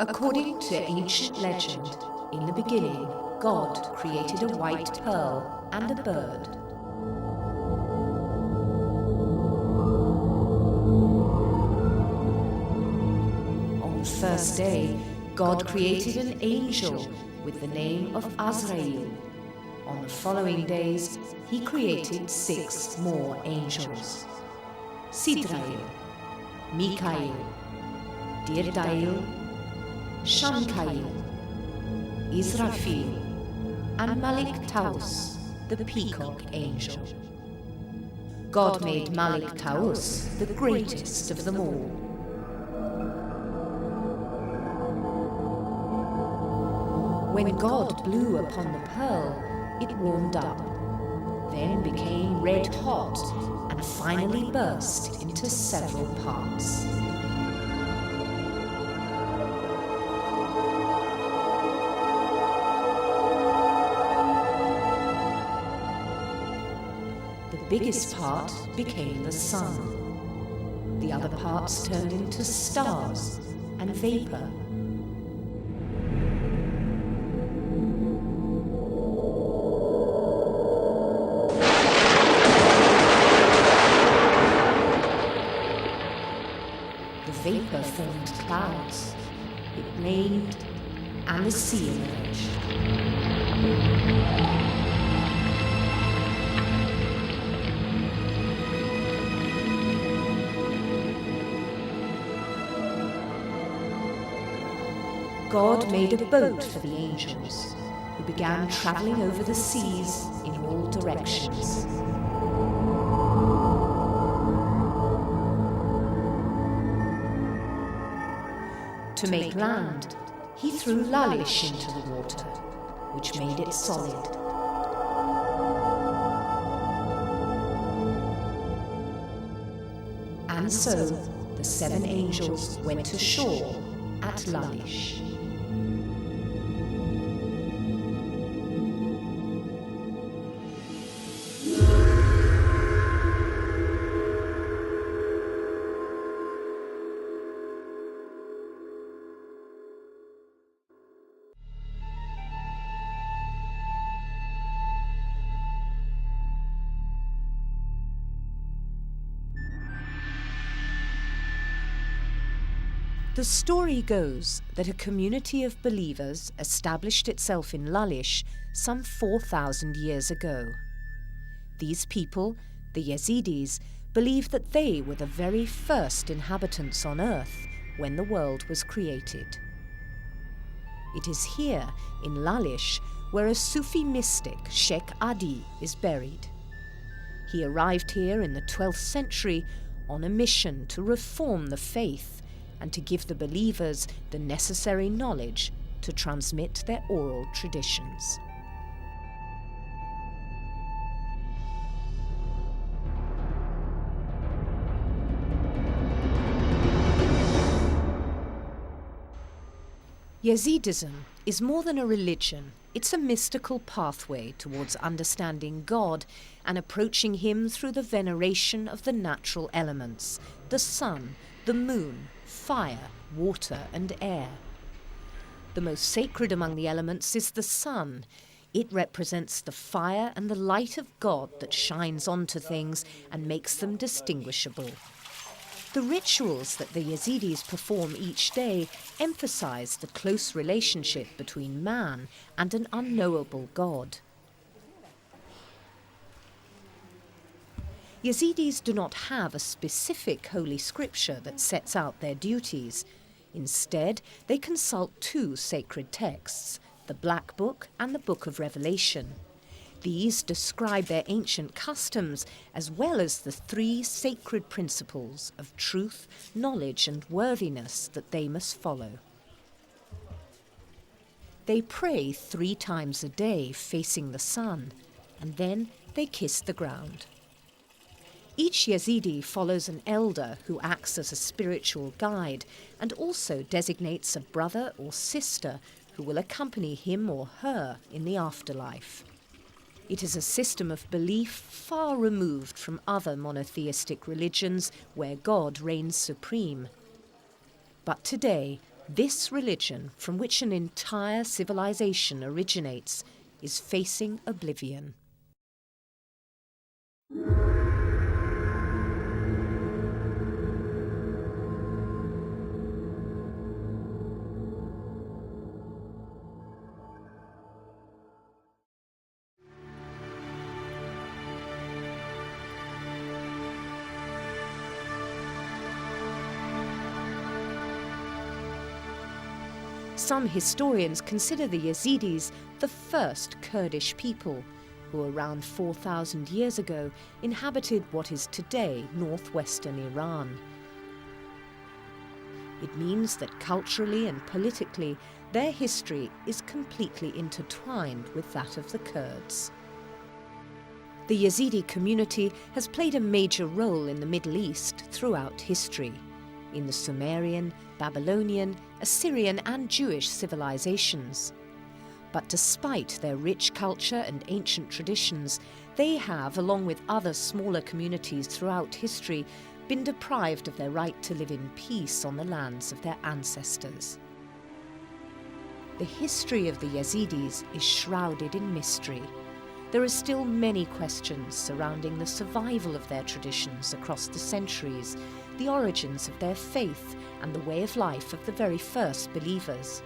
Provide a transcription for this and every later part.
According to ancient legend, in the beginning, God created a white pearl and a bird. On the first day, God created an angel with the name of Azrael. On the following days, he created 6 more angels: Sidrael, Mikael, Dirdail, Shamkail, Israfil, and Malik Taus, the Peacock Angel. God made Malik Taus the greatest of them all. When God blew upon the pearl, it warmed up, then became red hot, and finally burst into several parts. The biggest part became the sun. The other parts turned into stars and vapor. The vapor formed clouds. It rained, and the sea emerged. God made a boat for the angels, who began traveling over the seas in all directions. To make land, he threw Lalish into the water, which made it solid. And so the 7 angels went ashore at Lalish. The story goes that a community of believers established itself in Lalish some 4,000 years ago. These people, the Yazidis, believed that they were the very first inhabitants on earth when the world was created. It is here, in Lalish, where a Sufi mystic, Sheikh Adi, is buried. He arrived here in the 12th century on a mission to reform the faith and to give the believers the necessary knowledge to transmit their oral traditions. Yazidism is more than a religion. It's a mystical pathway towards understanding God and approaching him through the veneration of the natural elements, the sun, the moon, fire, water, and air. The most sacred among the elements is the sun. It represents the fire and the light of God that shines onto things and makes them distinguishable. The rituals that the Yazidis perform each day emphasize the close relationship between man and an unknowable God. Yazidis do not have a specific holy scripture that sets out their duties. Instead, they consult 2 sacred texts, the Black Book and the Book of Revelation. These describe their ancient customs as well as the 3 sacred principles of truth, knowledge, and worthiness that they must follow. They pray 3 times a day facing the sun, and then they kiss the ground. Each Yazidi follows an elder who acts as a spiritual guide and also designates a brother or sister who will accompany him or her in the afterlife. It is a system of belief far removed from other monotheistic religions where God reigns supreme. But today, This religion, from which an entire civilization originates, is facing oblivion. Some historians consider the Yazidis the first Kurdish people, who around 4,000 years ago inhabited what is today northwestern Iran. It means that culturally and politically their history is completely intertwined with that of the Kurds. The Yazidi community has played a major role in the Middle East throughout history, in the Sumerian, Babylonian, Assyrian and Jewish civilizations. But despite their rich culture and ancient traditions, they have, along with other smaller communities throughout history, been deprived of their right to live in peace on the lands of their ancestors. The history of the Yazidis is shrouded in mystery. There are still many questions surrounding the survival of their traditions across the centuries, the origins of their faith, and the way of life of the very first believers.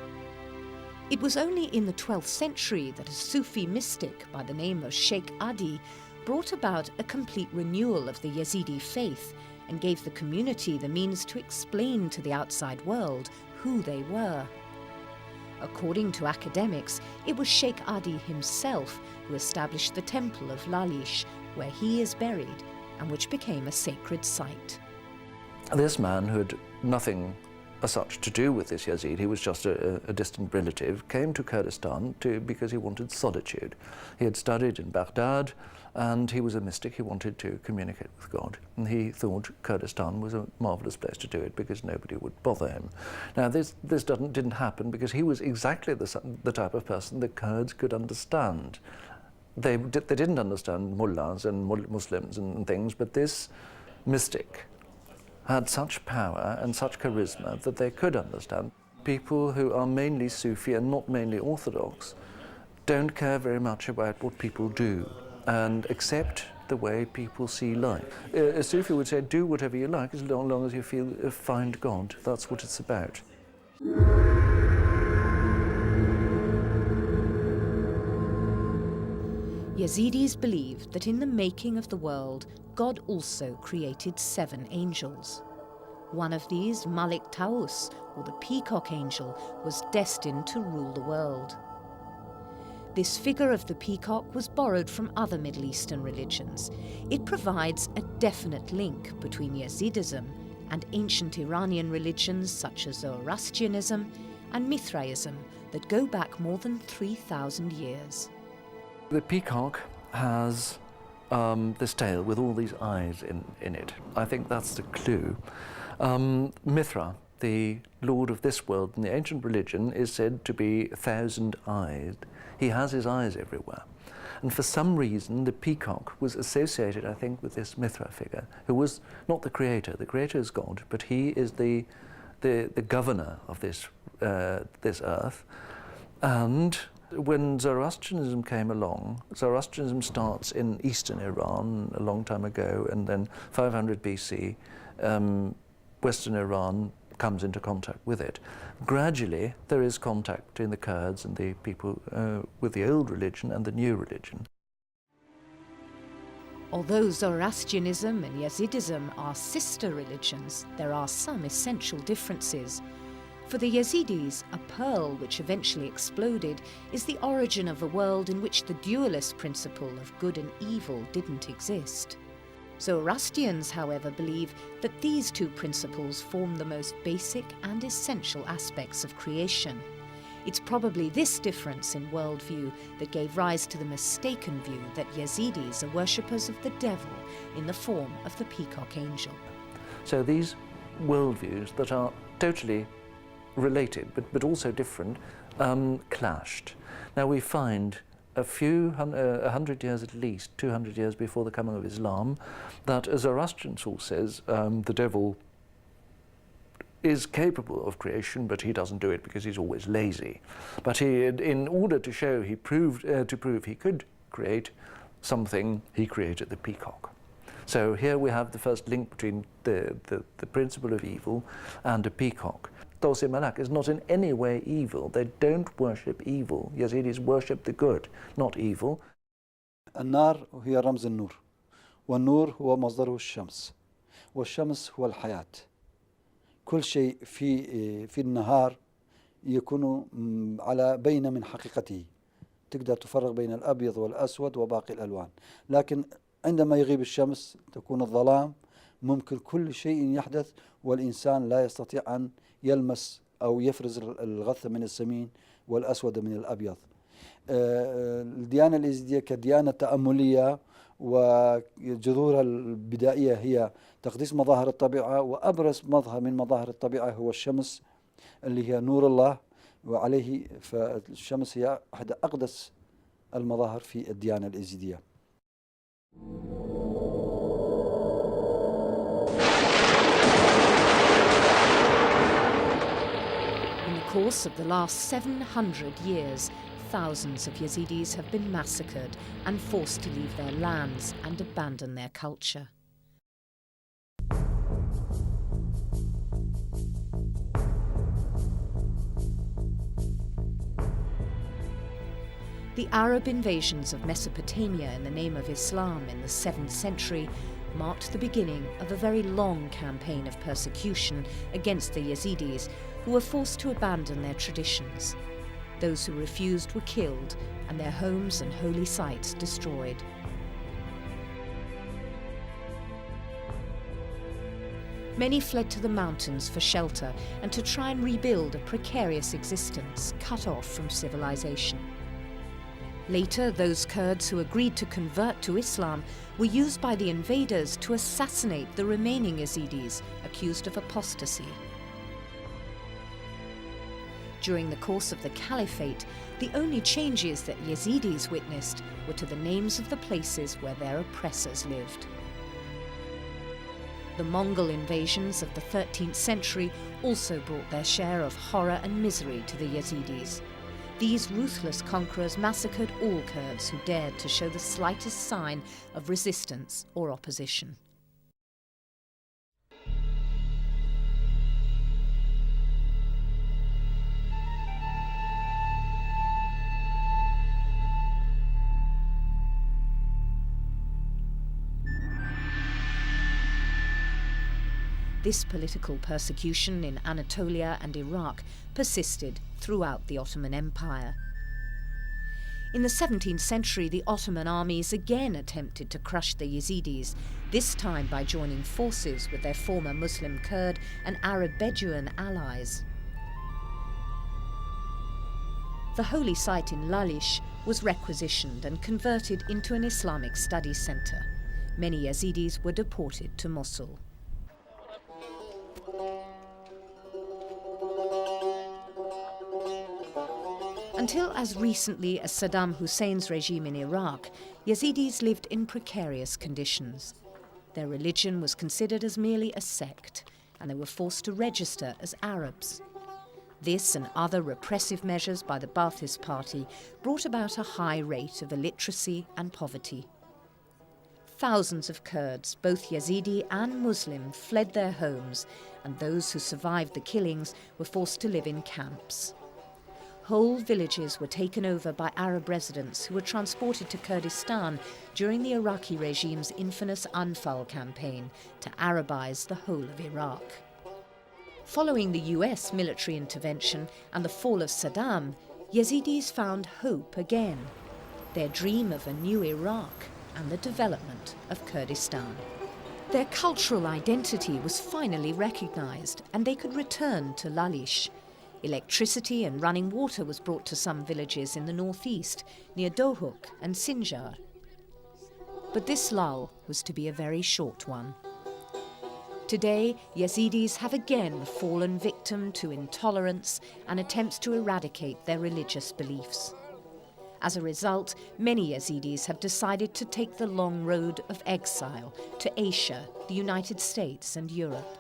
It was only in the 12th century that a Sufi mystic by the name of Sheikh Adi brought about a complete renewal of the Yazidi faith and gave the community the means to explain to the outside world who they were. According to academics, it was Sheikh Adi himself who established the temple of Lalish, where he is buried, and which became a sacred site. This man, who had nothing as such to do with this Yazid, he was just a distant relative, came to Kurdistan because he wanted solitude. He had studied in Baghdad, and he was a mystic. He wanted to communicate with God, and he thought Kurdistan was a marvelous place to do it because nobody would bother him. Now this didn't happen because he was exactly the type of person the Kurds could understand. They didn't understand mullahs and Muslims and things, but this mystic had such power and such charisma that they could understand. People who are mainly Sufi and not mainly Orthodox don't care very much about what people do and accept the way people see life. A Sufi would say, do whatever you like as long as you find God. That's what it's about. Yazidis believe that in the making of the world, God also created 7 angels. One of these, Malik Taus, or the Peacock Angel, was destined to rule the world. This figure of the peacock was borrowed from other Middle Eastern religions. It provides a definite link between Yazidism and ancient Iranian religions such as Zoroastrianism and Mithraism that go back more than 3,000 years. The peacock has this tail with all these eyes in it. I think that's the clue. Mithra, the lord of this world in the ancient religion, is said to be 1,000-eyed. He has his eyes everywhere. And for some reason, the peacock was associated, I think, with this Mithra figure, who was not the creator. The creator is God, but he is the governor of this earth. And when Zoroastrianism came along, Zoroastrianism starts in eastern Iran a long time ago, and then 500 BC, Western Iran comes into contact with it. Gradually, there is contact between the Kurds and the people with the old religion and the new religion. Although Zoroastrianism and Yazidism are sister religions, there are some essential differences. For the Yazidis, a pearl which eventually exploded is the origin of a world in which the dualist principle of good and evil didn't exist. Zoroastrians, however, believe that these two principles form the most basic and essential aspects of creation. It's probably this difference in worldview that gave rise to the mistaken view that Yazidis are worshippers of the devil in the form of the Peacock Angel. So these worldviews that are totally related but also different clashed. Now we find a few 100 years at least, 200 years before the coming of Islam, that a Zoroastrian source says the devil is capable of creation, but he doesn't do it because he's always lazy. But in order to show to prove he could create something, he created the peacock. So here we have the first link between the principle of evil and a peacock. Tawsi Malak is not in any way evil. They don't worship evil. Yazidis worship the good, not evil. النار هي رمز النور، والنور هو مصدره الشمس، والشمس هو الحياة. كل شيء في النهار يكون على بين من حقيقته، تقدر تفرق بين الأبيض والأسود وباقي الألوان، لكن عندما يغيب الشمس تكون الظلام، ممكن كل شيء يحدث والإنسان لا يستطيع أن يلمس أو يفرز الغث من السمين والأسود من الأبيض. الديانة اليزيدية كديانة تأملية وجذورها البدائية هي تقديس مظاهر الطبيعة، وأبرز مظهر من مظاهر الطبيعة هو الشمس اللي هي نور الله، وعليه فالشمس هي أحد أقدس المظاهر في الديانة اليزيدية. In the course of the last 700 years, thousands of Yazidis have been massacred and forced to leave their lands and abandon their culture. The Arab invasions of Mesopotamia in the name of Islam in the 7th century marked the beginning of a very long campaign of persecution against the Yazidis, who were forced to abandon their traditions. Those who refused were killed and their homes and holy sites destroyed. Many fled to the mountains for shelter and to try and rebuild a precarious existence cut off from civilization. Later, those Kurds who agreed to convert to Islam were used by the invaders to assassinate the remaining Yazidis accused of apostasy. During the course of the Caliphate, the only changes that Yazidis witnessed were to the names of the places where their oppressors lived. The Mongol invasions of the 13th century also brought their share of horror and misery to the Yazidis. These ruthless conquerors massacred all Kurds who dared to show the slightest sign of resistance or opposition. This political persecution in Anatolia and Iraq persisted throughout the Ottoman Empire. In the 17th century, the Ottoman armies again attempted to crush the Yazidis, this time by joining forces with their former Muslim Kurd and Arab Bedouin allies. The holy site in Lalish was requisitioned and converted into an Islamic study centre. Many Yazidis were deported to Mosul. Until as recently as Saddam Hussein's regime in Iraq, Yazidis lived in precarious conditions. Their religion was considered as merely a sect, and they were forced to register as Arabs. This and other repressive measures by the Ba'athist Party brought about a high rate of illiteracy and poverty. Thousands of Kurds, both Yazidi and Muslim, fled their homes, and those who survived the killings were forced to live in camps. Whole villages were taken over by Arab residents who were transported to Kurdistan during the Iraqi regime's infamous Anfal campaign to Arabize the whole of Iraq. Following the US military intervention and the fall of Saddam, Yazidis found hope again, their dream of a new Iraq and the development of Kurdistan. Their cultural identity was finally recognized and they could return to Lalish. Electricity and running water was brought to some villages in the northeast, near Dohuk and Sinjar. But this lull was to be a very short one. Today, Yazidis have again fallen victim to intolerance and attempts to eradicate their religious beliefs. As a result, many Yazidis have decided to take the long road of exile to Asia, the United States and Europe.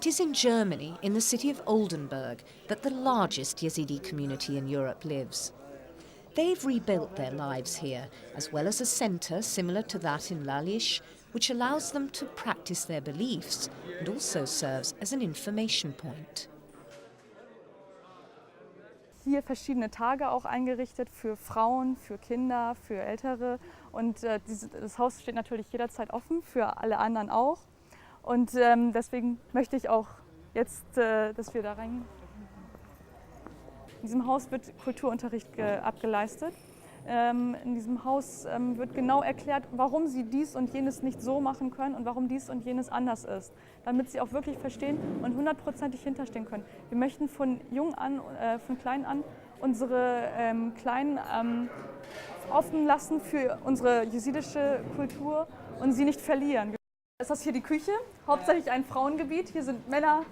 It is in Germany, in the city of Oldenburg, that the largest Yazidi community in Europe lives. They've rebuilt their lives here, as well as a centre similar to that in Lalish, which allows them to practice their beliefs and also serves as an information point. Hier verschiedene Tage auch eingerichtet für Frauen, für Kinder, für Ältere. Und das Haus steht natürlich jederzeit offen, für alle anderen auch. Und deswegen möchte ich auch jetzt, dass wir da reingehen. In diesem Haus wird Kulturunterricht abgeleistet. In diesem Haus wird genau erklärt, warum sie dies und jenes nicht so machen können und warum dies und jenes anders ist, damit sie auch wirklich verstehen und 100%ig hinterstehen können. Wir möchten von klein an unsere Kleinen offen lassen für unsere jesidische Kultur und sie nicht verlieren. Das ist hier die Küche, hauptsächlich ein Frauengebiet. Hier sind Männer,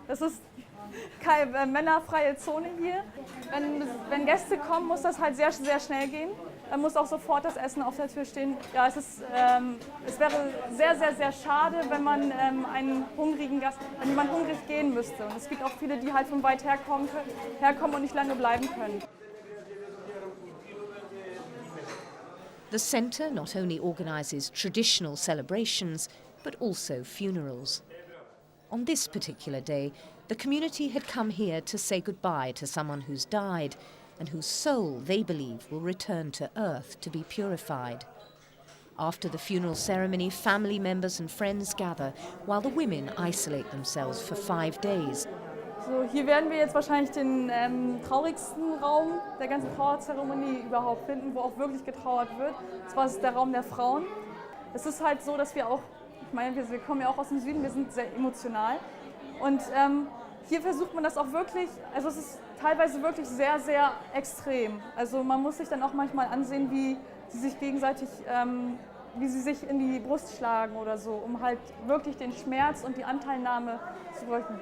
das ist keine männerfreie Zone hier. Wenn Gäste kommen, muss das halt sehr, sehr schnell gehen. Dann muss auch sofort das Essen auf der Tür stehen. Ja, es wäre sehr, sehr, sehr schade, wenn man wenn jemand hungrig gehen müsste. Und es gibt auch viele, die halt von weit herkommen und nicht lange bleiben können. The centre not only organises traditional celebrations, but also funerals. On this particular day, the community had come here to say goodbye to someone who's died and whose soul, they believe, will return to earth to be purified. After the funeral ceremony, family members and friends gather, while the women isolate themselves for 5 days. So, hier werden wir jetzt wahrscheinlich den traurigsten Raum der ganzen Trauerzeremonie überhaupt finden, wo auch wirklich getrauert wird. Das ist der Raum der Frauen. Es ist halt so, dass wir auch, ich meine, wir kommen ja auch aus dem Süden, wir sind sehr emotional. Und hier versucht man das auch wirklich, also es ist teilweise wirklich sehr, sehr extrem. Also man muss sich dann auch manchmal ansehen, wie sie sich gegenseitig, wie sie sich in die Brust schlagen oder so, um halt wirklich den Schmerz und die Anteilnahme zu drücken.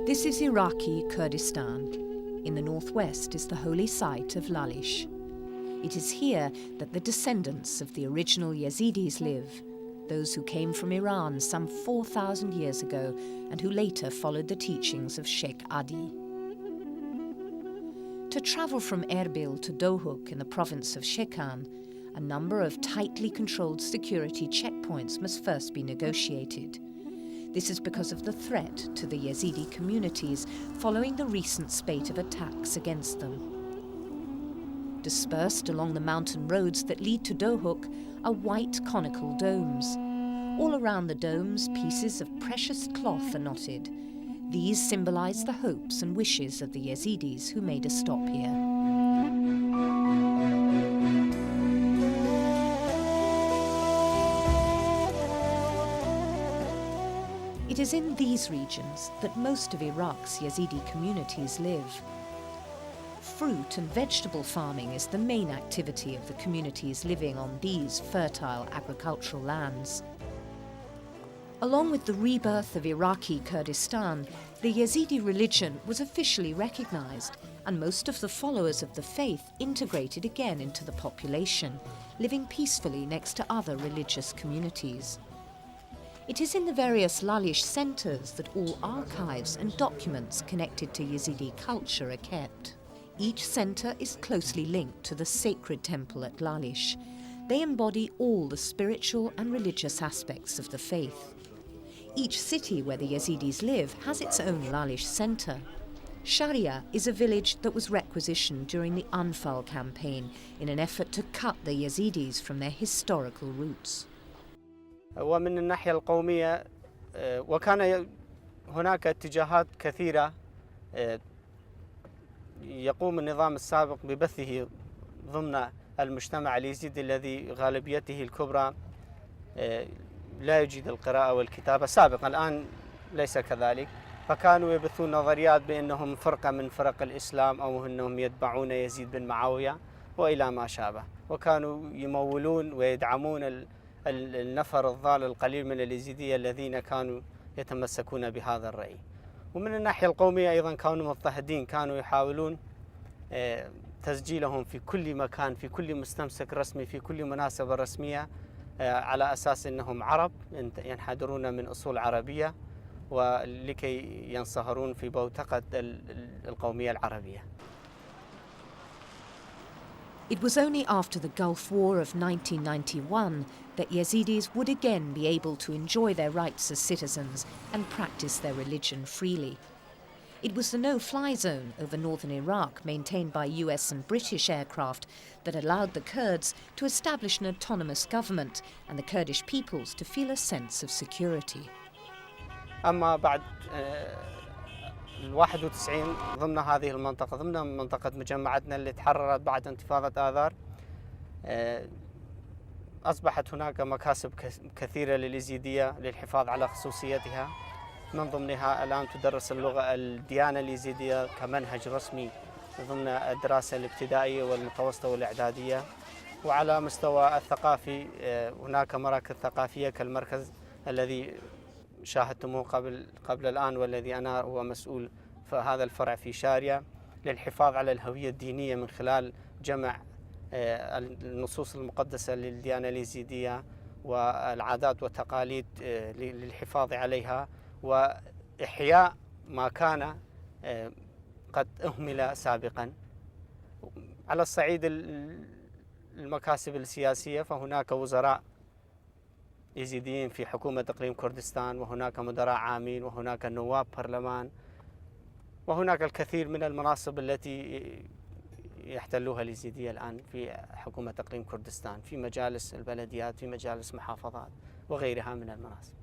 This is Iraqi Kurdistan. In the northwest is the holy site of Lalish. It is here that the descendants of the original Yazidis live, those who came from Iran some 4,000 years ago and who later followed the teachings of Sheikh Adi. To travel from Erbil to Dohuk in the province of Shekan, a number of tightly controlled security checkpoints must first be negotiated. This is because of the threat to the Yazidi communities following the recent spate of attacks against them. Dispersed along the mountain roads that lead to Dohuk are white conical domes. All around the domes, pieces of precious cloth are knotted. These symbolize the hopes and wishes of the Yazidis who made a stop here. It is in these regions that most of Iraq's Yazidi communities live. Fruit and vegetable farming is the main activity of the communities living on these fertile agricultural lands. Along with the rebirth of Iraqi Kurdistan, the Yazidi religion was officially recognized, and most of the followers of the faith integrated again into the population, living peacefully next to other religious communities. It is in the various Lalish centres that all archives and documents connected to Yazidi culture are kept. Each centre is closely linked to the sacred temple at Lalish. They embody all the spiritual and religious aspects of the faith. Each city where the Yazidis live has its own Lalish centre. Sharia is a village that was requisitioned during the Anfal campaign in an effort to cut the Yazidis from their historical roots. ومن الناحية القومية وكان هناك اتجاهات كثيرة يقوم النظام السابق ببثه ضمن المجتمع اليزيدي الذي غالبيته الكبرى لا يجيد القراءة والكتابة سابقا. الآن ليس كذلك. فكانوا يبثون نظريات بأنهم فرقة من فرق الإسلام أو أنهم يتبعون يزيد بن معاوية وإلى ما شابه، وكانوا يمولون ويدعمون النفر الضال القليل من اليزيدية الذين كانوا يتمسكون بهذا الرأي. ومن الناحية القومية أيضا كانوا مضطهدين، كانوا يحاولون تسجيلهم في كل مكان، في كل مستمسك رسمي، في كل مناسبة رسمية، على أساس أنهم عرب ينحدرون من أصول عربية ولكي ينصهرون في بوتقة القومية العربية. It was only after the Gulf War of 1991 that Yazidis would again be able to enjoy their rights as citizens and practice their religion freely. It was the no-fly zone over northern Iraq, maintained by US and British aircraft, that allowed the Kurds to establish an autonomous government and the Kurdish peoples to feel a sense of security. أما بعد 91 ضمن هذه المنطقة، ضمن منطقة مجمعتنا اللي تحررت بعد انتفاضة آذار، أصبحت هناك مكاسب كثيرة لليزيدية للحفاظ على خصوصيتها. من ضمنها الآن تدرس اللغة الديانة اليزيدية كمنهج رسمي ضمن الدراسة الابتدائية والمتوسطة والإعدادية. وعلى مستوى الثقافي هناك مراكز ثقافية كالمركز الذي شاهدتموه قبل الآن، والذي أنا هو مسؤول في هذا الفرع في شارية، للحفاظ على الهوية الدينية من خلال جمع النصوص المقدسة للديانة اليزيدية والعادات والتقاليد للحفاظ عليها وإحياء ما كان قد أهمل سابقا. على الصعيد المكاسب السياسية فهناك وزراء يزيديين في حكومة إقليم كردستان، وهناك مدراء عامين، وهناك نواب برلمان، وهناك الكثير من المناصب التي يحتلوها اليزيدية الآن في حكومة إقليم كردستان، في مجالس البلديات، في مجالس محافظات وغيرها من المناصب.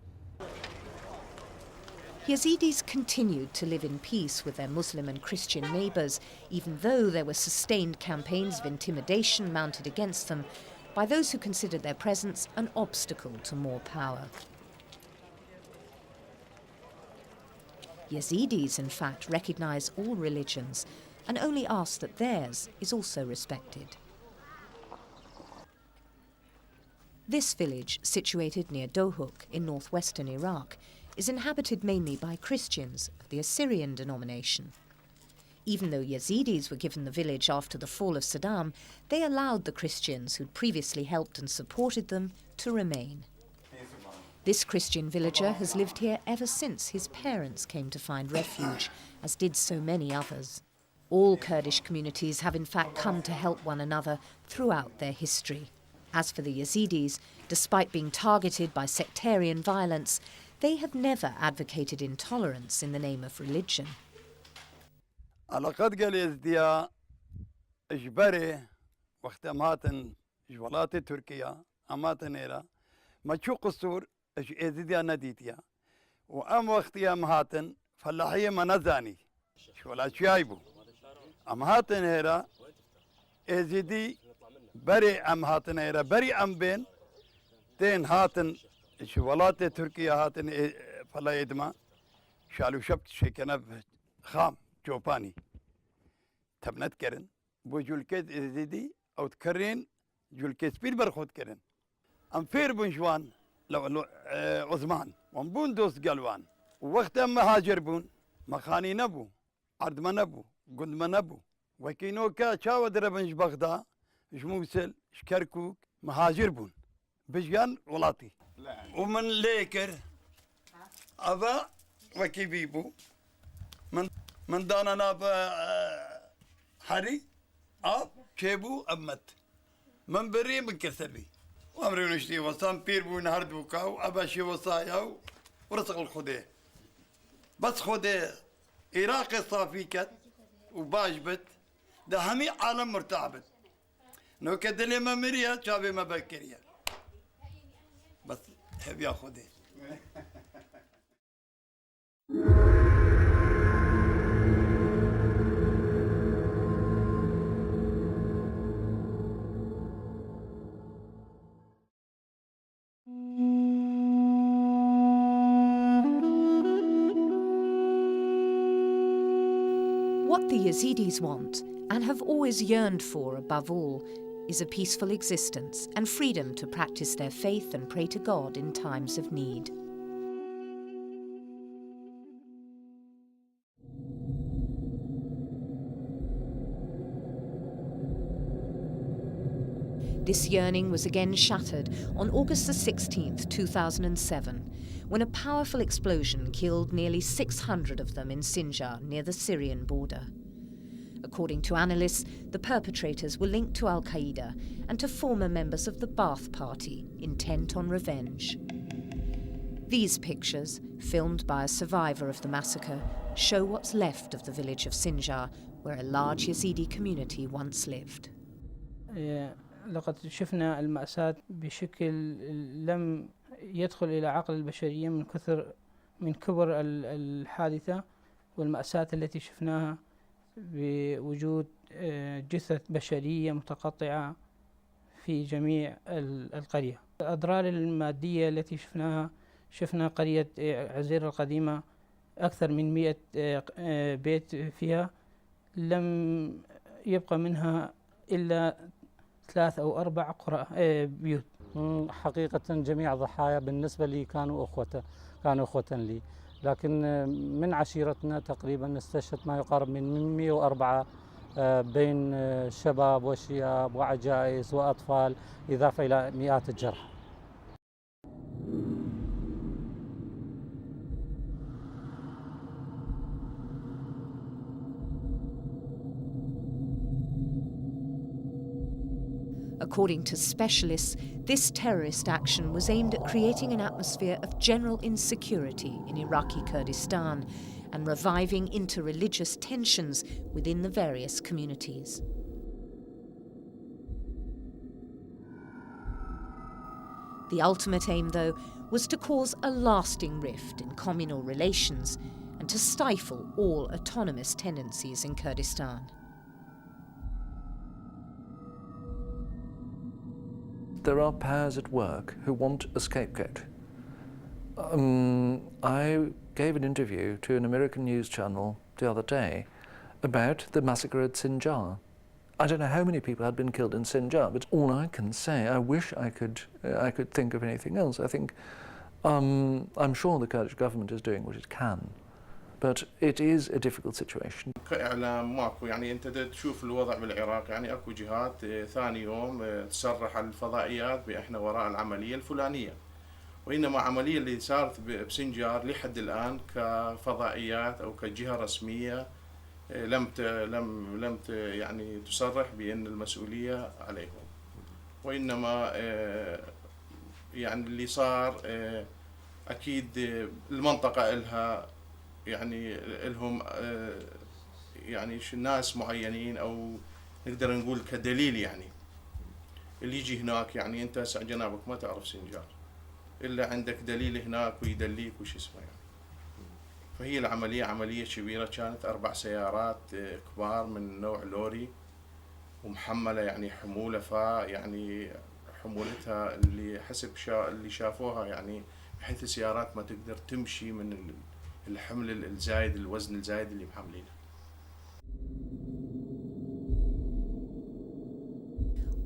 Yazidis continued to live in peace with their Muslim and Christian neighbours, even though there were sustained campaigns of intimidation mounted against them by those who considered their presence an obstacle to more power. Yazidis, in fact, recognise all religions and only ask that theirs is also respected. This village, situated near Dohuk in northwestern Iraq, is inhabited mainly by Christians of the Assyrian denomination. Even though Yazidis were given the village after the fall of Saddam, they allowed the Christians who'd previously helped and supported them to remain. This Christian villager has lived here ever since his parents came to find refuge, as did so many others. All Kurdish communities have in fact come to help one another throughout their history. As for the Yazidis, despite being targeted by sectarian violence, they have never advocated intolerance in the name of religion. علاقات قال يزديا إجباري وقت أماتن جوالات تركيا أماتن إيرا ما شو قصور يزديا نديتيا وأم وقت أمهاتن فلاحية منزاني ولا شايبو أمهاتن إيرا يزدي بري أمهاتن إيرا بري أم بين تين هاتن جوالات تركيا هاتن فلا يدما شالو شبت شيكنا خام جوباني تبنت كرن بو جولكيت إزيدي أو تكرين جولكيت بير برخود كرن أم فير بنجوان لو عثمان ومبون دوست قلوان ووقت أما هاجر بون مخاني نبو عرض ما نبو قد ما نبو وكينوكا شاو دربنج بغدا جموسل شكركوك مهاجر بون بجيان ولاتي ومن ليكر أبا وكيبيبو من دانا ناب حري أب كيبو أمت من بري من كسبي وأمري نشتي وصام بير بو نهار بوكاو أبا شي وصايا ورزق الخدي بس خدي عراقي صافيكت وباجبت ده همي عالم مرتعبت نو كدلي ما مريا شابي ما بكريا بس هب يا خدي What the Yazidis want, and have always yearned for above all, is a peaceful existence and freedom to practice their faith and pray to God in times of need. This yearning was again shattered on August the 16th, 2007, when a powerful explosion killed nearly 600 of them in Sinjar, near the Syrian border. According to analysts, the perpetrators were linked to Al-Qaeda and to former members of the Ba'ath Party, intent on revenge. These pictures, filmed by a survivor of the massacre, show what's left of the village of Sinjar, where a large Yazidi community once lived. لقد شفنا المأساة بشكل لم يدخل إلى عقل البشرية من كبر الحادثة والمأساة التي شفناها بوجود جثث بشرية متقطعة في جميع القرية. الأضرار المادية التي شفنا قرية عزير القديمة أكثر من 100 بيت فيها، لم يبقى منها إلا 3 أو 4 بيوت. حقيقة جميع الضحايا بالنسبة لي كانوا أخوة لي، لكن من عشيرتنا تقريبا استشهد ما يقارب من 104 بين شباب وشياب وعجائز وأطفال، إضافة إلى مئات الجرحى. According to specialists, this terrorist action was aimed at creating an atmosphere of general insecurity in Iraqi Kurdistan and reviving interreligious tensions within the various communities. The ultimate aim, though, was to cause a lasting rift in communal relations and to stifle all autonomous tendencies in Kurdistan. There are powers at work who want a scapegoat. I gave an interview to an American news channel the other day about the massacre at Sinjar. I don't know how many people had been killed in Sinjar, but all I can say, I wish I could think of anything else. I think, I'm sure the Kurdish government is doing what it can, but it is a difficult situation. كإعلام ماكو، يعني أنت تشوف الوضع بالعراق، يعني أكو جهات ثاني يوم تصرح الفضائيات بإحنا وراء العملية الفلانية، وإنما عملية اللي صارت بسنجار لحد الآن كفضائيات أو كجهة رسمية لم يعني تصرح بأن المسؤولية عليهم، وإنما يعني اللي صار أكيد المنطقة إلها يعني لهم يعني ناس معينين أو نقدر نقول كدليل، يعني اللي يجي هناك، يعني أنت هسه جنابك ما تعرف سنجار إلا عندك دليل هناك ويدليك وش اسمه يعني. فهي العملية عملية كبيرة، كانت 4 سيارات كبار من نوع لوري ومحملة يعني حمولة، يعني حمولتها اللي حسب اللي شافوها يعني بحيث السيارات ما تقدر تمشي من الحمل الزايد، الوزن الزايد اللي محملينه.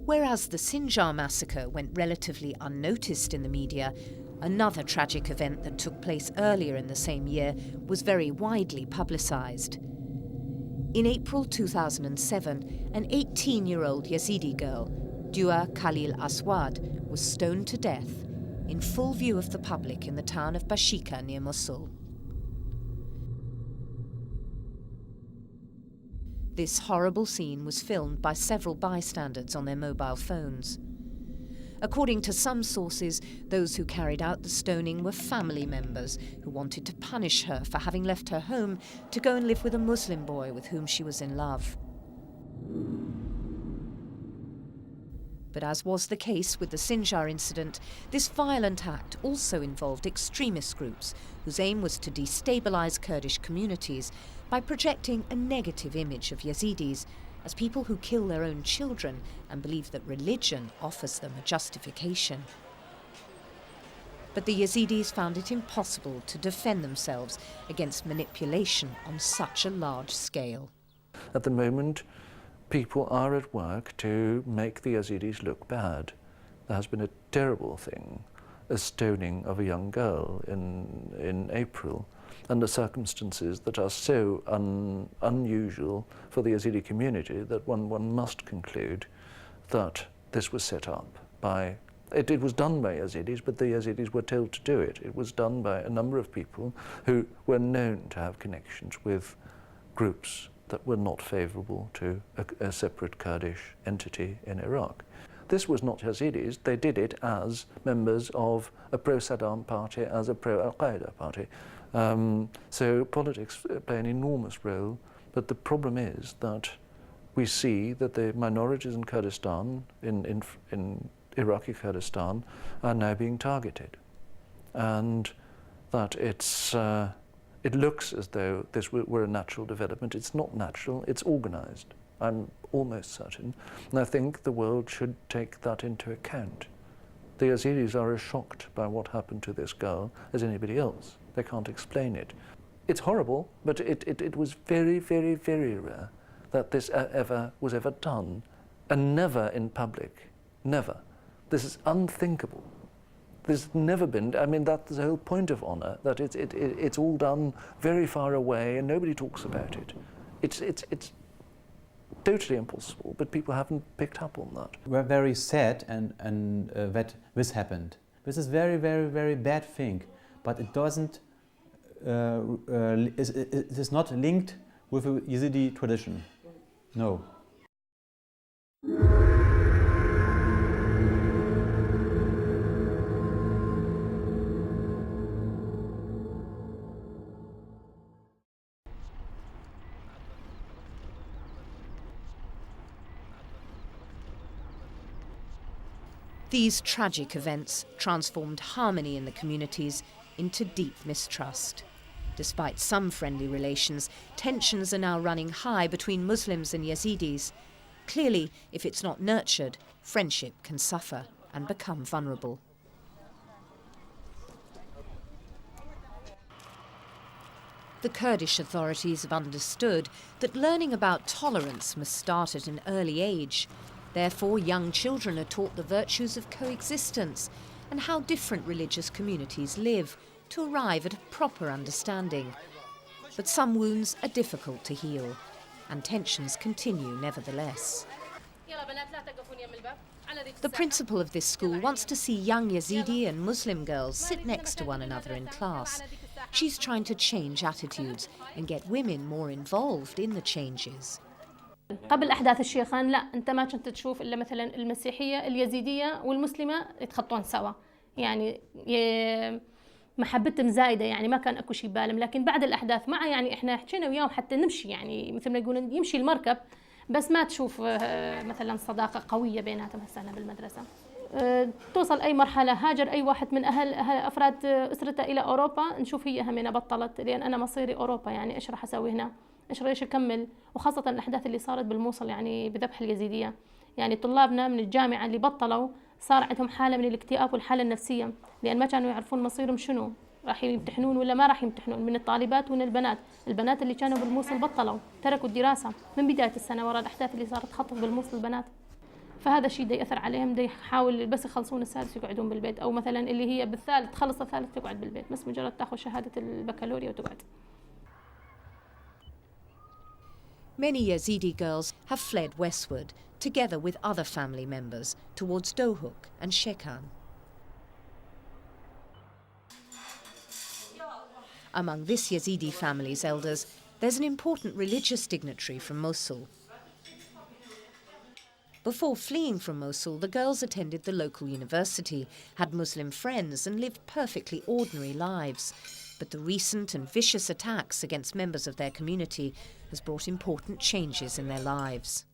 Whereas the Sinjar massacre went relatively unnoticed in the media, another tragic event that took place earlier in the same year was very widely publicised. In April 2007, an 18-year-old Yazidi girl, Dua Khalil Aswad, was stoned to death in full view of the public in the town of Bashika near Mosul. This horrible scene was filmed by several bystanders on their mobile phones. According to some sources, those who carried out the stoning were family members who wanted to punish her for having left her home to go and live with a Muslim boy with whom she was in love. But as was the case with the Sinjar incident, this violent act also involved extremist groups whose aim was to destabilise Kurdish communities by projecting a negative image of Yazidis as people who kill their own children and believe that religion offers them a justification. But the Yazidis found it impossible to defend themselves against manipulation on such a large scale. At the moment, people are at work to make the Yazidis look bad. There has been a terrible thing, a stoning of a young girl in April, under circumstances that are so unusual for the Yazidi community that one must conclude that this was set up by, it was done by Yazidis, but the Yazidis were told to do it. It was done by a number of people who were known to have connections with groups that were not favourable to a separate Kurdish entity in Iraq. This was not Yazidis. They did it as members of a pro-Saddam party, as a pro-Al-Qaeda party. So politics play an enormous role, but the problem is that we see that the minorities in Kurdistan, in Iraqi Kurdistan, are now being targeted, and that it looks as though this were a natural development. It's not natural, it's organized, I'm almost certain, and I think the world should take that into account. The Yazidis are as shocked by what happened to this girl as anybody else. They can't explain it. It's horrible, but it was very, very, very rare that this was ever done, and never in public, never. This is unthinkable. There's never been, I mean, that's the whole point of honor, that it's all done very far away and nobody talks about it. It's totally impossible, but people haven't picked up on that. We're very sad and that this happened. This is very, very, very bad thing, but it doesn't, it is not linked with the Yazidi tradition. No. These tragic events transformed harmony in the communities into deep mistrust. Despite some friendly relations, tensions are now running high between Muslims and Yazidis. Clearly, if it's not nurtured, friendship can suffer and become vulnerable. The Kurdish authorities have understood that learning about tolerance must start at an early age. Therefore, young children are taught the virtues of coexistence and how different religious communities live to arrive at a proper understanding. But some wounds are difficult to heal, and tensions continue nevertheless. The principal of this school wants to see young Yazidi and Muslim girls sit next to one another in class. She's trying to change attitudes and get women more involved in the changes. قبل أحداث الشيخان لا أنت ما كنت تشوف إلا مثلا المسيحية اليزيدية والمسلمة يتخطون سوا، يعني محبتهم زايدة، يعني ما كان أكو شيء بالهم. لكن بعد الأحداث مع يعني إحنا حكينا وياهم حتى نمشي، يعني مثل ما يقولون يمشي المركب، بس ما تشوف مثلا صداقة قوية بيناتهم. هسه أنا بالمدرسة توصل أي مرحلة هاجر أي واحد من أفراد أسرته إلى أوروبا، نشوف هي همينة بطلت، لأن أنا مصيري أوروبا، يعني إيش راح أسوي هنا؟ إيش أكمل؟ وخاصة الأحداث اللي صارت بالموصل يعني بذبح اليزيدية، يعني طلابنا من الجامعة اللي بطلوا صار عندهم حالة من الاكتئاب والحالة النفسية، لأن ما كانوا يعرفون مصيرهم شنو، راح يمتحنون ولا ما راح يمتحنون، من الطالبات ومن البنات اللي كانوا بالموصل بطلوا تركوا الدراسة من بداية السنة وراء الأحداث اللي صارت تخطف بالموصل البنات. فهذا الشيء ده يأثر عليهم، ده يحاول بس يخلصون السادس يقعدون بالبيت، أو مثلا اللي هي بالثالث تخلص الثالث تقعد بالبيت، بس مجرد تاخذ شهادة البكالوريا وتقعد. Many Yazidi girls have fled westward, together with other family members, towards Dohuk and Shekan. Among this Yazidi family's elders, there's an important religious dignitary from Mosul. Before fleeing from Mosul, the girls attended the local university, had Muslim friends and lived perfectly ordinary lives. But the recent and vicious attacks against members of their community has brought important changes in their lives.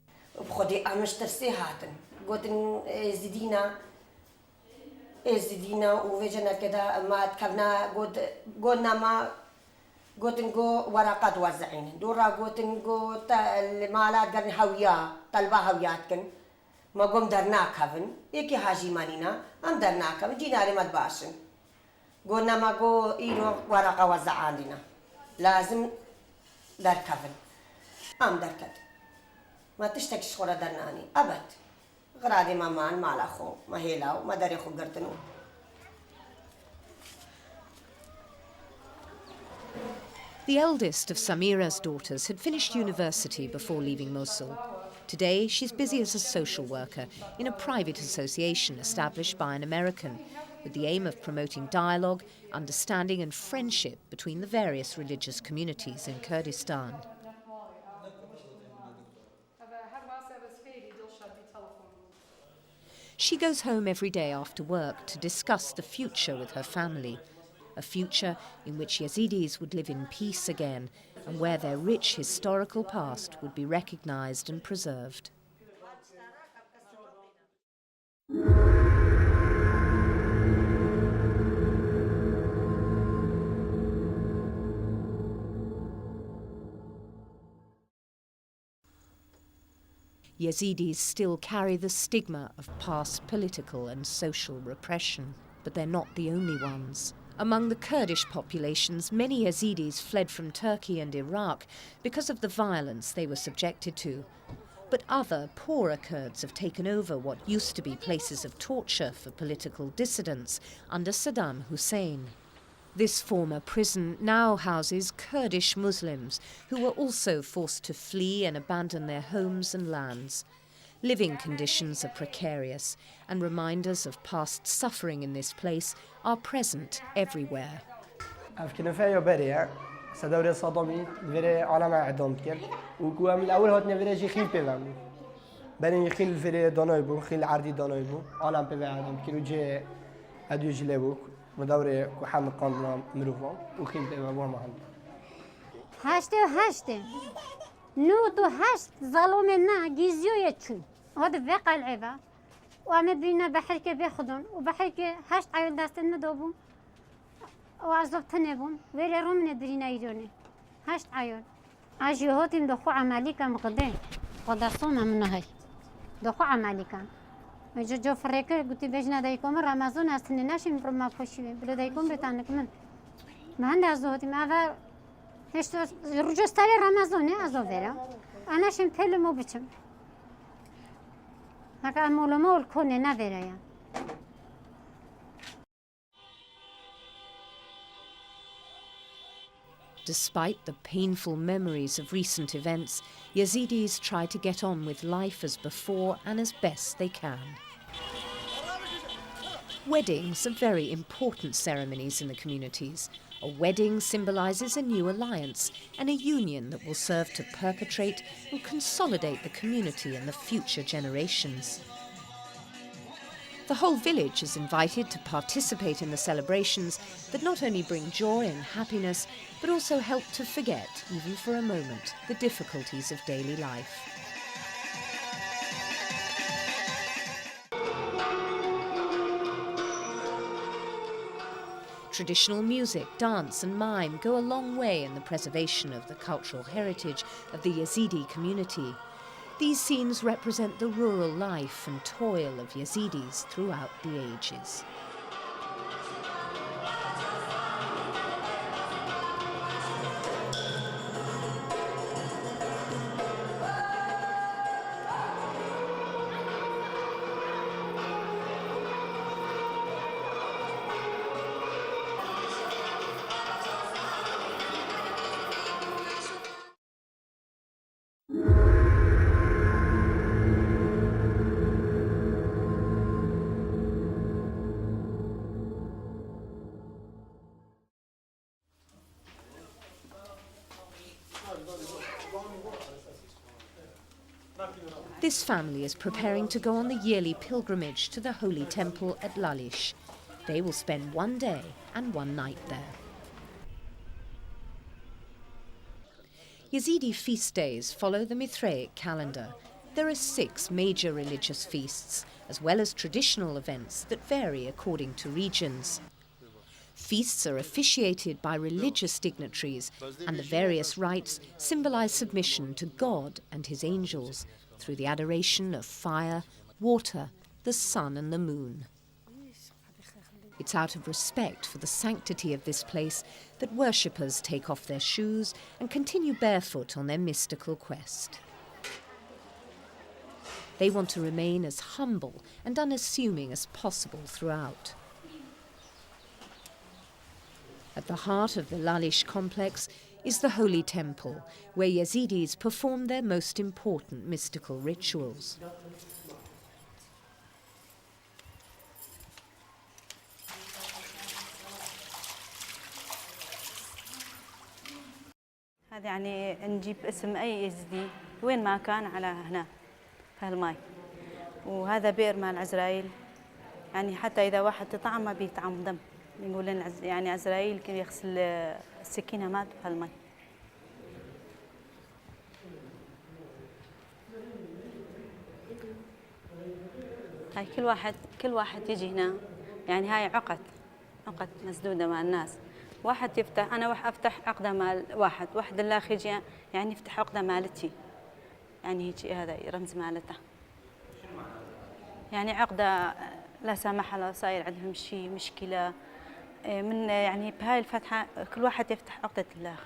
ما قوم درناك هفن يكي هاجي مانينا أم درناك هفن جيناري ما تباشن قلنا ما قو إيرو ورقة وزع عندنا لازم دركفن أم دركت ما تشتكي شخورة درناني أبد غرادي مامان مالخو ما هيلاو ما داري خو قرتنو. The eldest of Samira's daughters had finished university before leaving Mosul. Today, she's busy as a social worker in a private association established by an American with the aim of promoting dialogue, understanding and friendship between the various religious communities in Kurdistan. She goes home every day after work to discuss the future with her family, a future in which Yazidis would live in peace again and where their rich historical past would be recognised and preserved. Yazidis still carry the stigma of past political and social repression, but they're not the only ones. Among the Kurdish populations, many Yazidis fled from Turkey and Iraq because of the violence they were subjected to. But other, poorer Kurds have taken over what used to be places of torture for political dissidents under Saddam Hussein. This former prison now houses Kurdish Muslims who were also forced to flee and abandon their homes and lands. Living conditions are precarious, and reminders of past suffering in this place are present everywhere. هذا بقى العبا وأنا بينا بحرك بياخدون وبحرك هشت عيون داستنا دوبون وعزبتنا بون ويري رومنا درينا يدوني هشت عيون عاجي هوتين دخو عمالي كام قدين قدرصونا من هاي دخو عمالي كام جو فريكة قلت بيجنا دايكم رمضان أستنى ناشي من برما خوشي بلو دايكم بتانك من ما هندي أزوتي ما هذا هشت رجو ستاري رمضان أزو فيرا أنا شم بيلو مو بتشم Despite the painful memories of recent events, Yazidis try to get on with life as before and as best they can. Weddings are very important ceremonies in the communities. A wedding symbolises a new alliance and a union that will serve to perpetrate and consolidate the community and the future generations. The whole village is invited to participate in the celebrations that not only bring joy and happiness, but also help to forget, even for a moment, the difficulties of daily life. Traditional music, dance and mime go a long way in the preservation of the cultural heritage of the Yazidi community. These scenes represent the rural life and toil of Yazidis throughout the ages. This family is preparing to go on the yearly pilgrimage to the holy temple at Lalish. They will spend one day and one night there. Yazidi feast days follow the Mithraic calendar. There are 6 major religious feasts, as well as traditional events that vary according to regions. Feasts are officiated by religious dignitaries, and the various rites symbolize submission to God and his angels through the adoration of fire, water, the sun and the moon. It's out of respect for the sanctity of this place that worshippers take off their shoes and continue barefoot on their mystical quest. They want to remain as humble and unassuming as possible throughout. At the heart of the Lalish complex is the Holy Temple, where Yazidis perform their most important mystical rituals. هذا يعني نجيب اسم أي يزيدي وين ما كان على هنا في هالماي، وهذا بئر مال عزرائيل، يعني حتى إذا واحد تطعم ما بيطعم دم، يقول لنا يعني عزرائيل كان يغسل السكينة مات في هالماي. هاي كل واحد يجي هنا، يعني هاي عقد مسدودة مع الناس. واحد يفتح، أنا أفتح عقدة مال واحد الآخر يجي يعني يفتح عقدة مالتي، يعني هيك هذا رمز مالته. يعني عقدة لا سمح الله صاير عندهم شيء مشكلة من يعني بهاي الفتحة كل واحد يفتح عقدة الله.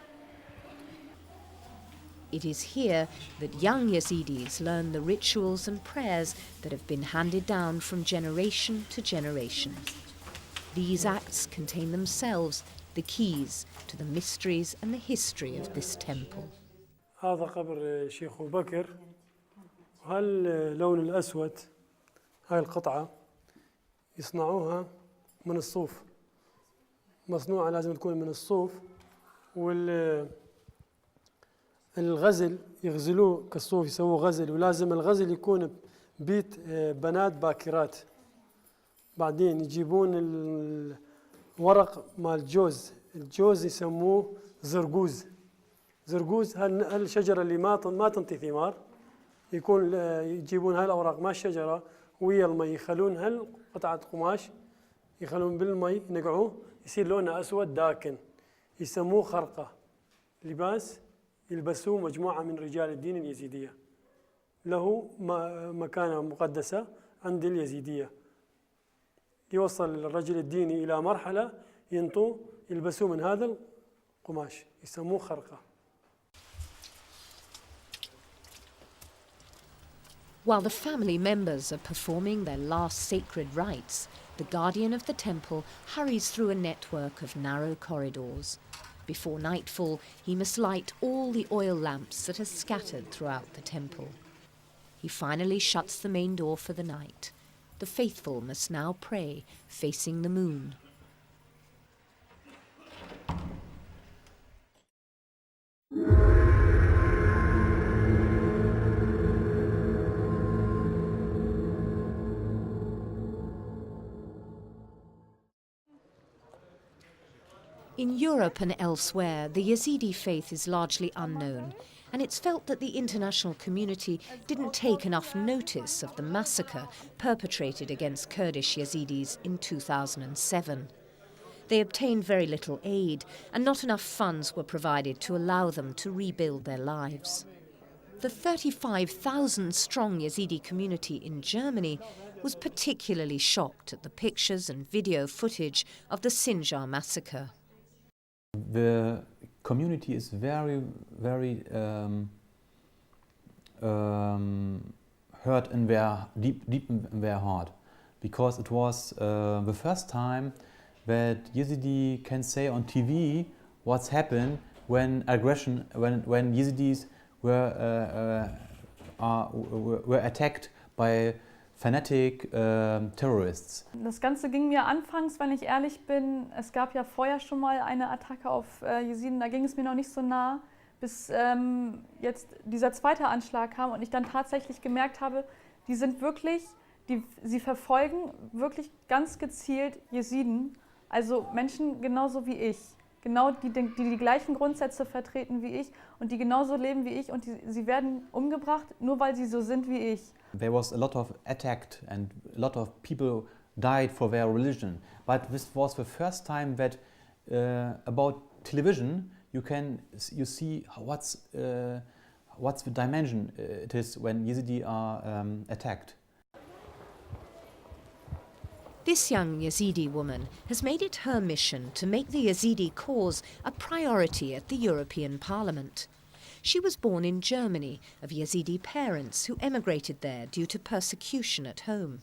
It is here that young Yazidis learn the rituals and prayers that have been handed down from generation to generation. These acts contain themselves the keys to the mysteries and the history of this temple. هذا قبر شيخ أبو بكر، وهاللون الأسود هاي القطعة يصنعوها من الصوف، مصنوعة لازم تكون من الصوف، والغزل يغزلوه كالصوف يسووه غزل، ولازم الغزل يكون بيت بنات باكرات. بعدين يجيبون الورق مال الجوز يسموه زرقوز هالشجرة اللي ما تنطي ثمار، يكون يجيبون هالأوراق مال الشجرة ويا المي، يخلون هالقطعة قماش يخلون بالمي ينقعوه يصير لونه أسود داكن، يسموه خرقة، لباس يلبسوه مجموعة من رجال الدين اليزيدية، له مكانة مقدسة عند اليزيدية. يوصل الرجل الديني إلى مرحلة ينطوا يلبسوه من هذا القماش يسموه خرقة. While the family members are performing their last sacred rites, the guardian of the temple hurries through a network of narrow corridors. Before nightfall, he must light all the oil lamps that are scattered throughout the temple. He finally shuts the main door for the night. The faithful must now pray, facing the moon. In Europe and elsewhere, the Yazidi faith is largely unknown, and it's felt that the international community didn't take enough notice of the massacre perpetrated against Kurdish Yazidis in 2007. They obtained very little aid, and not enough funds were provided to allow them to rebuild their lives. The 35,000-strong Yazidi community in Germany was particularly shocked at the pictures and video footage of the Sinjar massacre. The community is very, very hurt in deep in their heart, because it was the first time that Yazidi can say on TV what's happened when when Yazidis were attacked by fanatic terrorists. Das Ganze ging mir anfangs, wenn ich ehrlich bin, es gab ja vorher schon mal eine Attacke auf Yaziden, da ging es mir noch nicht so nah, bis jetzt dieser zweite Anschlag kam und ich dann tatsächlich gemerkt habe, die sind wirklich, sie verfolgen wirklich ganz gezielt Yaziden, also Menschen genauso wie ich. Genau die gleichen Grundsätze vertreten wie ich und die genauso leben wie ich, und sie werden umgebracht, nur weil sie so sind wie ich. There was a lot of attacked and a lot of people died for their religion, but this was the first time that about television you see what's the dimension it is when Yazidi are attacked. This young Yazidi woman has made it her mission to make the Yazidi cause a priority at the European Parliament. She was born in Germany of Yazidi parents who emigrated there due to persecution at home.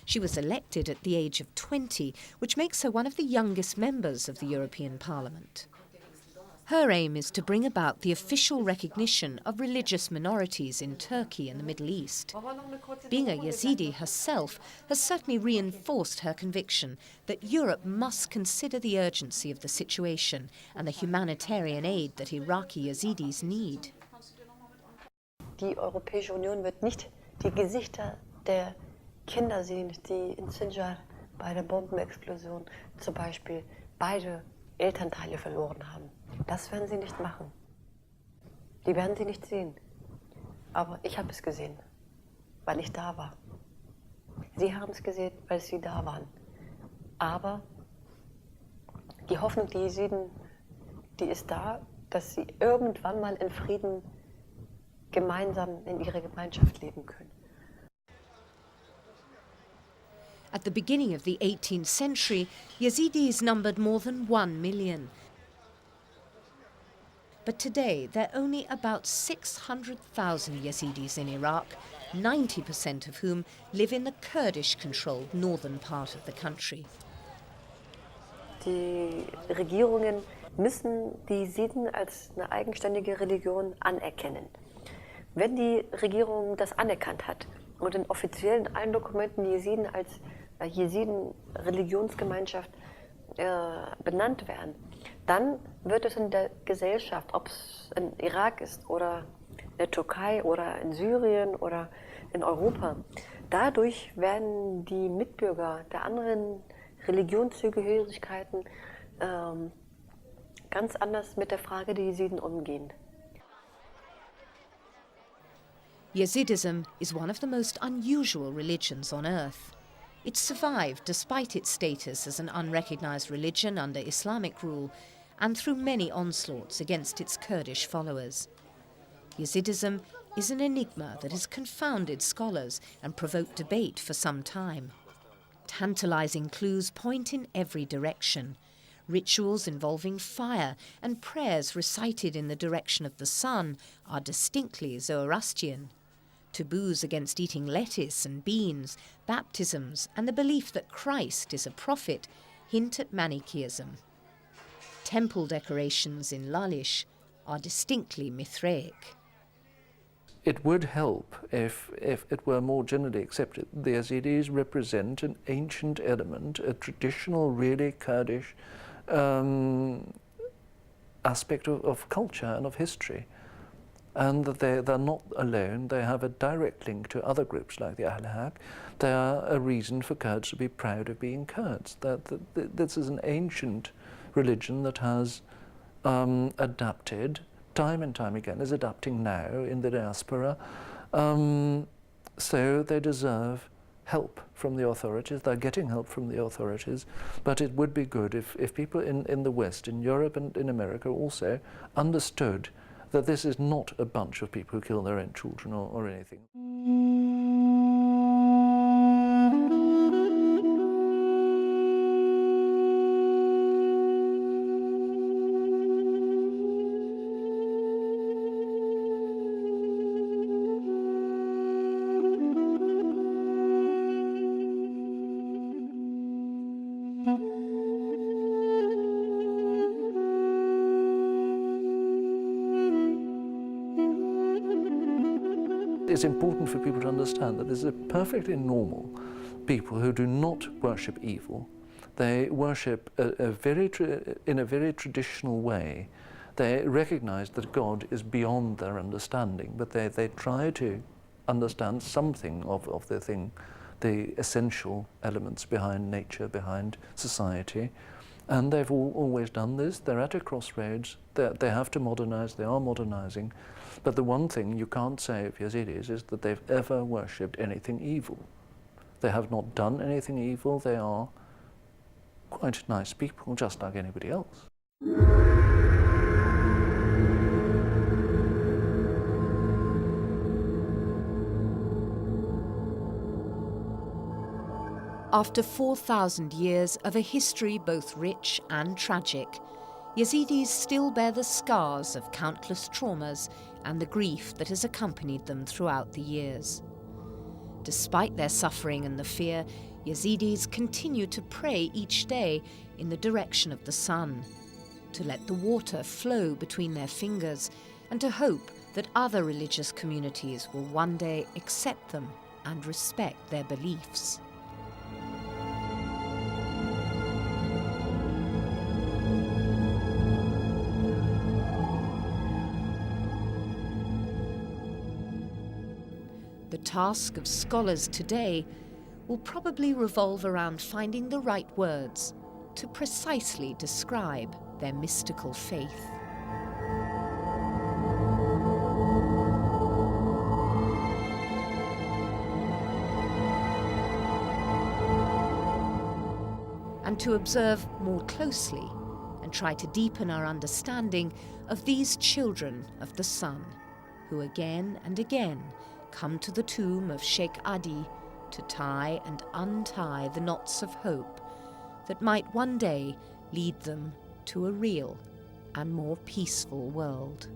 She was elected at the age of 20, which makes her one of the youngest members of the European Parliament. Her aim is to bring about the official recognition of religious minorities in Turkey and the Middle East. Being a Yazidi herself has certainly reinforced her conviction that Europe must consider the urgency of the situation and the humanitarian aid that Iraqi Yazidis need. Die Europäische Union wird nicht die Gesichter der Kinder sehen, die in Sinjar bei der Bombenexplosion zum Beispiel beide Elternteile verloren haben. Das werden sie nicht machen. Die werden sie nicht sehen. Aber ich habe es gesehen, weil ich da war. Sie haben es gesehen, weil sie da waren. Aber die Hoffnung, die Yaziden, die ist da, dass sie irgendwann mal in Frieden gemeinsam in ihrer Gemeinschaft leben können. At the beginning of the 18th century, Yazidis numbered more than 1 million. But today, there are only about 600,000 Yazidis in Iraq, 90% of whom live in the Kurdish-controlled northern part of the country. Die Regierungen müssen die Yaziden als eine eigenständige Religion anerkennen. Wenn die Regierung das anerkannt hat und in offiziellen allen Dokumenten die Yaziden als Yaziden-Religionsgemeinschaft benannt werden, dann wird es in der Gesellschaft, ob es in Irak ist oder in der Türkei oder in Syrien oder in Europa, dadurch werden die Mitbürger der anderen Religionszugehörigkeiten ganz anders mit der Frage der Yaziden umgehen. Yazidism is one of the most unusual religions on earth. It survived despite its status as an unrecognized religion under Islamic rule and through many onslaughts against its Kurdish followers. Yazidism is an enigma that has confounded scholars and provoked debate for some time. Tantalizing clues point in every direction. Rituals involving fire and prayers recited in the direction of the sun are distinctly Zoroastrian. Taboos against eating lettuce and beans, baptisms, and the belief that Christ is a prophet hint at Manichaeism. Temple decorations in Lalish are distinctly Mithraic. It would help if it were more generally accepted. The Yazidis represent an ancient element, a traditional, really Kurdish aspect of culture and of history. And that they're not alone, they have a direct link to other groups like the Ahl-Haq. They are a reason for Kurds to be proud of being Kurds. This is an ancient religion that has adapted time and time again, is adapting now in the diaspora. So they deserve help from the authorities. They're getting help from the authorities. But it would be good if people in the West, in Europe and in America also, understood that this is not a bunch of people who kill their own children or anything. It's important for people to understand that this is perfectly normal people who do not worship evil. They worship in a very traditional way. They recognize that God is beyond their understanding, but they try to understand something of the thing, the essential elements behind nature, behind society. And they've always done this. They're at a crossroads. They have to modernize. They are modernizing. But the one thing you can't say of Yazidis is that they've ever worshipped anything evil. They have not done anything evil. They are quite nice people, just like anybody else. After 4,000 years of a history both rich and tragic, Yazidis still bear the scars of countless traumas and the grief that has accompanied them throughout the years. Despite their suffering and the fear, Yazidis continue to pray each day in the direction of the sun, to let the water flow between their fingers, and to hope that other religious communities will one day accept them and respect their beliefs. The task of scholars today will probably revolve around finding the right words to precisely describe their mystical faith. And to observe more closely and try to deepen our understanding of these children of the sun, who again and again come to the tomb of Sheikh Adi to tie and untie the knots of hope that might one day lead them to a real and more peaceful world.